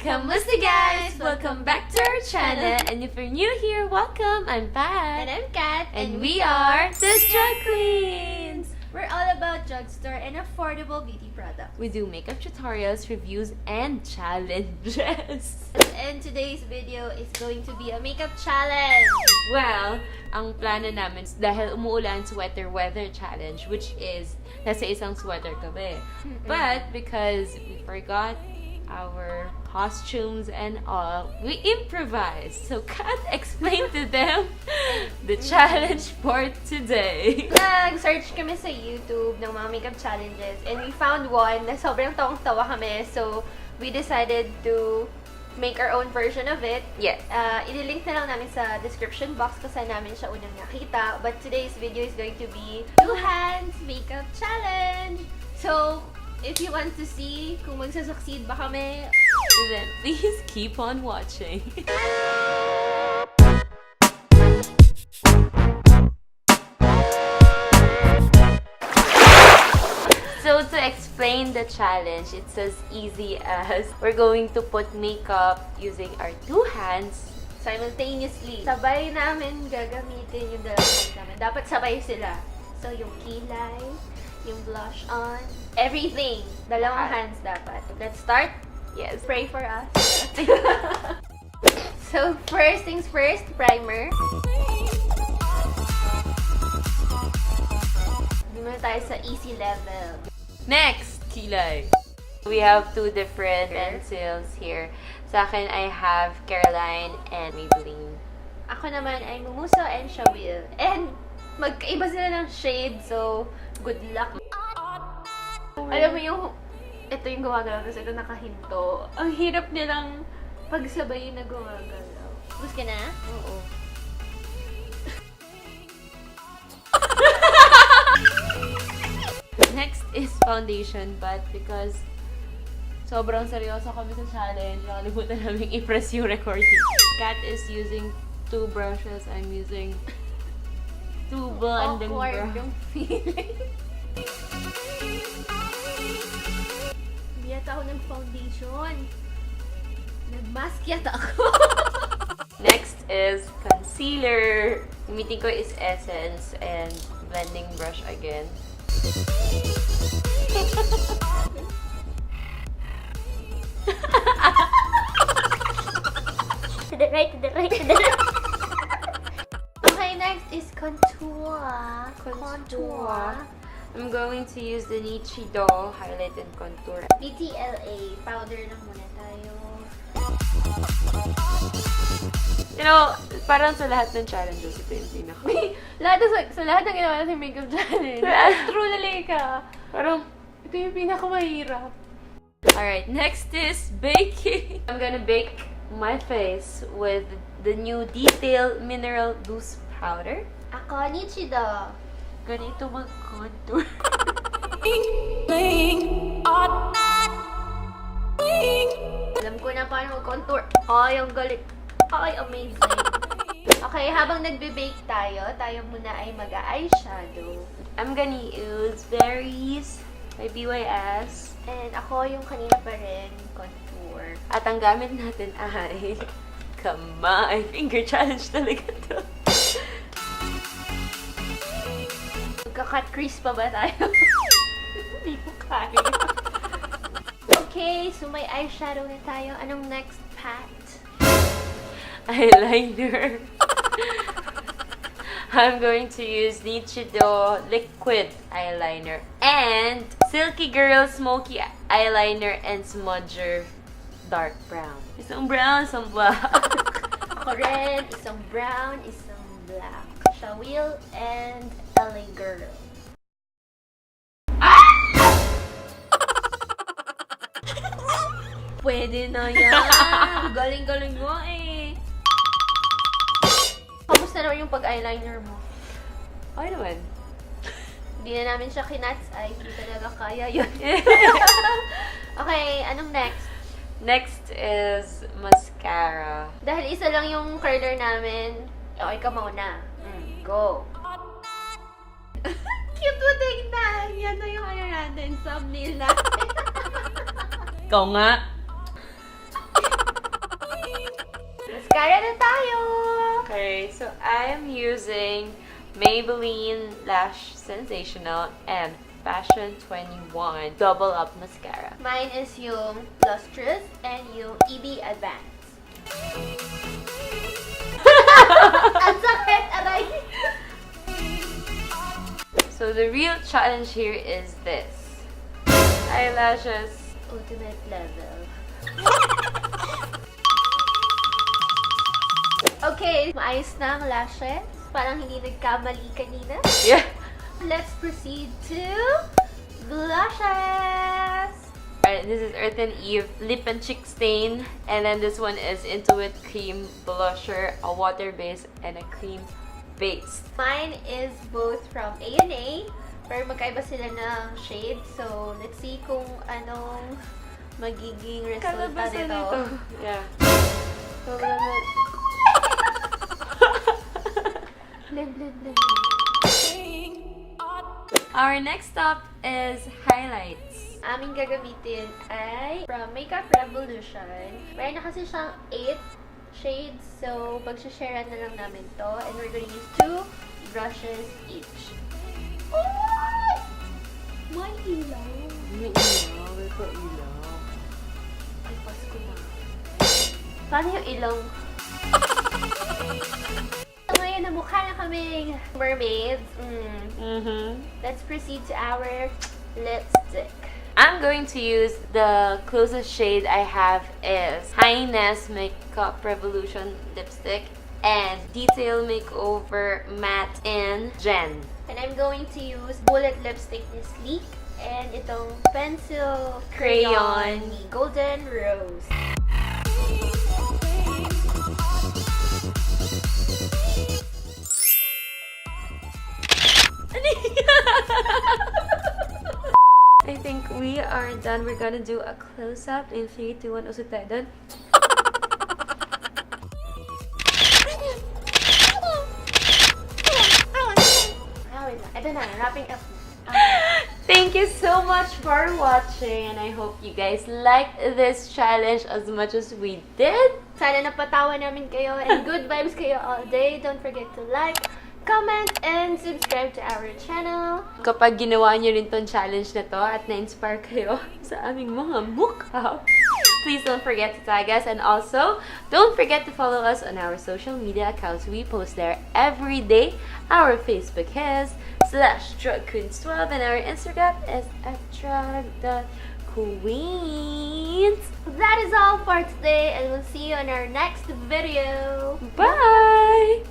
Kamusta guys? Welcome back to our channel. And if you're new here, welcome. I'm Pat. And I'm Kat. And we are the Drug Queens. We're all about drugstore and affordable beauty products. We do makeup tutorials, reviews, and challenges. And today's video is going to be a makeup challenge. Well, ang plano namin, dahil umuulan, sweater weather challenge, which is nasa isang sweater kami. But because we forgot our costumes and all, we improvised. So Kat explained to them the challenge for today. Nag-search kami sa YouTube ng mga makeup challenges and we found one na sobrang tawang-tawa kami. So we decided to make our own version of it. Yes. Ililink na lang namin sa description box kung saan namin siya unang nakita. But today's video is going to be 2 hands makeup challenge. So if you want to see kung magsasucceed ba kami, then please keep on watching. So to explain the challenge, it's as easy as we're going to put makeup using our 2 hands simultaneously. Sabay namin gagamitin yung dalawang namin. Dapat sabay sila. So yung kilay, yung blush on, everything. Dalawang hands dapat. Let's start. Yes. Pray for us. So first things first, primer. Muna tayo sa easy level. Next, kilay. We have 2 different pencils here. Sa akin, I have Careline and Maybelline. Ako naman ay Mumuso and Shawill. And magkaiba sila ng shade, so good luck. Alam mo yung, ito yung gumagalaw, tapos ito nakahinto. Ang hirap nilang pagsabay na gumagalaw. Gusto ka na? Oo. Next is foundation, but because sobrang seryoso kami sa challenge, nakalimutan namin i-press yung recording. Kat is using 2 brushes. I'm using 2 blending Awkward brushes. yung feeling. Hindi yata ako nag-foundation. Nag-mask yata ako. Next is concealer. Gamitin ko is Essence and blending brush again. To the right, to the right, to the right. Okay, next is contour. Contour. I'm going to use the Nichido highlight and contour. BTLA. Powder lang muna tayo. You know, parang sa lahat ng challenges, ito yung pinaka. Sa lahat ng ginawa natin makeup challenge. True ka. Parang, Ito yung pinakamahirap. alright, next is baking. I'm gonna bake my face with the new Detail Mineral Loose Powder. Ako, Nichido. Ganito mag-contour. Alam ko na paano mag-contour. Ay, ang galit. Ay, amazing. Okay, habang nagbe-bake tayo muna ay mag-eyeshadow. I'm gonna use Berries by BYS. And ako yung kanina pa rin, contour. At ang gamit natin ay kamay. Finger challenge talaga to. Magka-cut crease pa ba tayo? Hindi ko kaya. Okay, so may eyeshadow na tayo. Anong next, Pat? Eyeliner. I'm going to use Nichido liquid eyeliner and Silky Girl smoky eyeliner and smudger dark brown. Isang brown, isang black. Ako rin, isang brown, isang black. Shawill and LA Girl. Pwede na yan. Galing-galing mo eh. Kamusta naman yung pag-eyeliner mo? Okay naman. Hindi na namin siya kinats ay hindi talaga kaya yun. Okay, anong next? Next is mascara. Dahil isa lang yung curler namin, okay ka mauna. Go! Cute mo tignan! Yan na yung ano natin, thumbnail natin. Ikaw nga. Mascara na tayo! Okay, so I am using Maybelline Lash Sensational and Fashion 21 Double Up Mascara. Mine is yung Lustrous and yung EB Advance. Ang sakit! Aray! So the real challenge here is this. Eyelashes. Ultimate level. Okay, maayos na ang lashes. Parang hindi nagkamali kanina. Yeah. Let's proceed to blushes. Alright, this is Earth and Eve Lip and Cheek Stain. And then this one is Intuit Cream Blusher, a water base and a cream base. Mine is both from A&A, pero magkaiba sila ng shade. So, let's see kung anong magiging resulta nito. Yeah. So, blend, blend, blend. Our next stop is highlights. Aming gagamitin ay from Makeup Revolution. Meron na kasi siyang 8 shades. So, pag-share na lang namin to. And we're gonna use 2 brushes each. Oh! May ilaw. May ilaw. May pa-ilaw. Ay, Pasko na. Paano yung ilong? Ngayon, namukha na kaming mermaids. Let's proceed to our lipstick. I'm going to use the closest shade I have is Highness Makeup Revolution lipstick and Detail Makeover Matte in Gen. And I'm going to use Bullet Lipstick ni Sleek and itong Pencil Crayon ni Golden Rose. I think we are done. We're gonna do a close-up in 3, 2, 1. Usod tayo dun. Ito na, wrapping up. Thank you so much for watching, and I hope you guys liked this challenge as much as we did. Sana napatawa namin kayo and good vibes kayo all day. Don't forget to like, comment, and subscribe to our channel. Kapag ginawa nyo rin tong challenge na to at na-inspire kayo sa aming mga mukha, please don't forget to tag us, and also don't forget to follow us on our social media accounts. We post there every day. Our Facebook is /DRUGQUEENS12 and our Instagram is @drug.queens. That is all for today, and we'll see you on our next video. Bye!